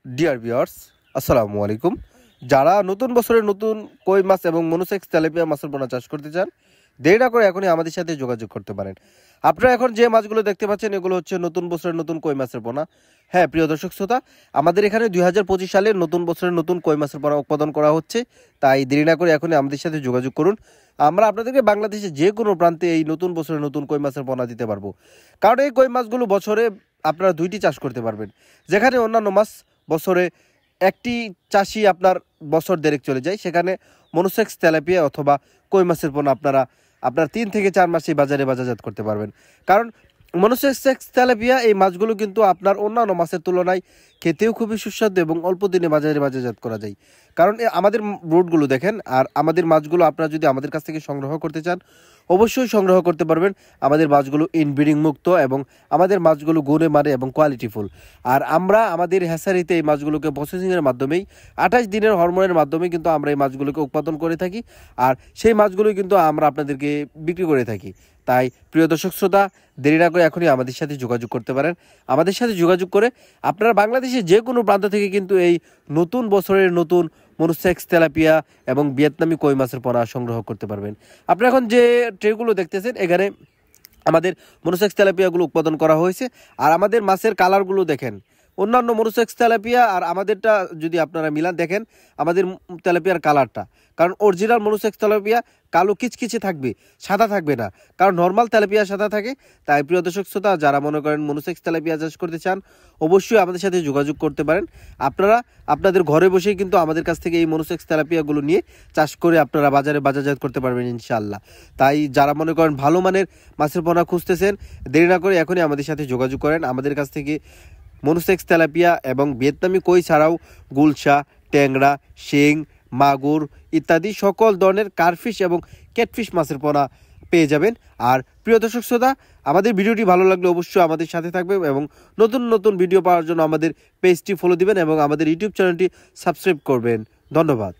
Dear viewers, আসসালামু আলাইকুম। যারা নতুন বছরের নতুন কই মাছ এবং মনোসেক্স তেলাপিয়া মাছের পোনা চাষ করতে চান, দেরি না করে এখনই আমাদের সাথে যোগাযোগ করতে পারেন। আপনারা এখন যে মাছগুলো দেখতে পাচ্ছেন এগুলো হচ্ছে নতুন বছরের নতুন কই মাছের পোনা। হ্যাঁ প্রিয় দর্শক শ্রোতা, আমাদের এখানে 2025 সালে নতুন বছরের নতুন কই মাছের পোনা উৎপাদন করা হচ্ছে। তাই দেরি না করে এখনই আমাদের সাথে যোগাযোগ করুন। আমরা আপনাদেরকে বাংলাদেশের যে কোনো প্রান্তে এই নতুন বছরের নতুন কই মাছের পোনা দিতে পারবো। কারণ এই কই মাছগুলো বছরে আপনারা দুইটি চাষ করতে পারবেন। যেখানে অন্যান্য মাছ বছরে একটি চাষি আপনার বছর দেড়েক চলে যায়, সেখানে মনোসেক্স তেলাপিয়া অথবা কই মাছের পোনা আপনার 3 থেকে 4 মাসেই বাজারে বাজারজাত করতে পারবেন। কারণ মনোসেক্স তেলাপিয়া এই মাছগুলো কিন্তু আপনার অন্যান্য মাছের তুলনায় খেতেও খুবই সুস্বাদু এবং অল্প দিনে বাজারে বাজারজাত করা যায়। কারণ আমাদের রুটগুলো দেখেন, আর আমাদের মাছগুলো আপনারা যদি আমাদের কাছ থেকে সংগ্রহ করতে চান অবশ্যই সংগ্রহ করতে পারবেন। আমাদের মাছগুলো ইনব্রিডিং মুক্ত এবং আমাদের মাছগুলো গুণে মানে এবং কোয়ালিটিফুল। আর আমরা আমাদের হ্যাচারিতে এই মাছগুলোকে প্রসেসিংয়ের মাধ্যমেই 28 দিনের হরমোনের মাধ্যমে কিন্তু আমরা এই মাছগুলোকে উৎপাদন করে থাকি, আর সেই মাছগুলোই কিন্তু আমরা আপনাদেরকে বিক্রি করে থাকি। তাই প্রিয় দর্শক শ্রোতা, দেরি না করে এখনই আমাদের সাথে যোগাযোগ করতে পারেন। আমাদের সাথে যোগাযোগ করে আপনারা বাংলাদেশের যে কোনো প্রান্ত থেকে কিন্তু এই নতুন বছরের নতুন মনোসেক্স তেলাপিয়া এবং ভিয়েতনামি কই মাছের পোনা সংগ্রহ করতে পারবেন। আপনারা এখন যে ট্রেগুলো দেখতেছেন এখানে আমাদের মনোসেক্স তেলাপিয়াগুলো উৎপাদন করা হয়েছে। আর আমাদের মাছের কালারগুলো দেখেন, অন্যান্য মনোসেক্স তেলাপিয়া আর আমাদেরটা যদি আপনারা মিলান দেখেন আমাদের তেলাপিয়ার কালারটা, কারণ অরিজিনাল মনোসেক্স তেলাপিয়া কালো কিচকিচে থাকবে, সাদা থাকবে না। কারণ নর্মাল তেলাপিয়া সাদা থাকে। তাই প্রিয় দর্শক শ্রোতা, যারা মনে করেন মনোসেক্স তেলাপিয়া চাষ করতে চান অবশ্যই আমাদের সাথে যোগাযোগ করতে পারেন। আপনারা আপনাদের ঘরে বসেই কিন্তু আমাদের কাছ থেকে এই মনোসেক্স তেলাপিয়াগুলো নিয়ে চাষ করে আপনারা বাজারে বাজারজাত করতে পারবেন ইনশাআল্লাহ। তাই যারা মনে করেন ভালো মানের মাছের পোনা খুঁজতেছেন, দেরি না করে এখনই আমাদের সাথে যোগাযোগ করেন। আমাদের কাছ থেকে মনোসেক্স তেলাপিয়া এবং ভিয়েতনামি কই ছাড়াও গুলশা, ট্যাংরা, শিং, মাগুর ইত্যাদি সকল ধরনের কারফিশ এবং ক্যাটফিশ মাছের পোনা পেয়ে যাবেন। আর প্রিয় দর্শক শ্রোতা, আমাদের ভিডিওটি ভালো লাগলে অবশ্যই আমাদের সাথে থাকবে এবং নতুন নতুন ভিডিও পাওয়ার জন্য আমাদের পেজটি ফলো দিবেন এবং আমাদের ইউটিউব চ্যানেলটি সাবস্ক্রাইব করবেন। ধন্যবাদ।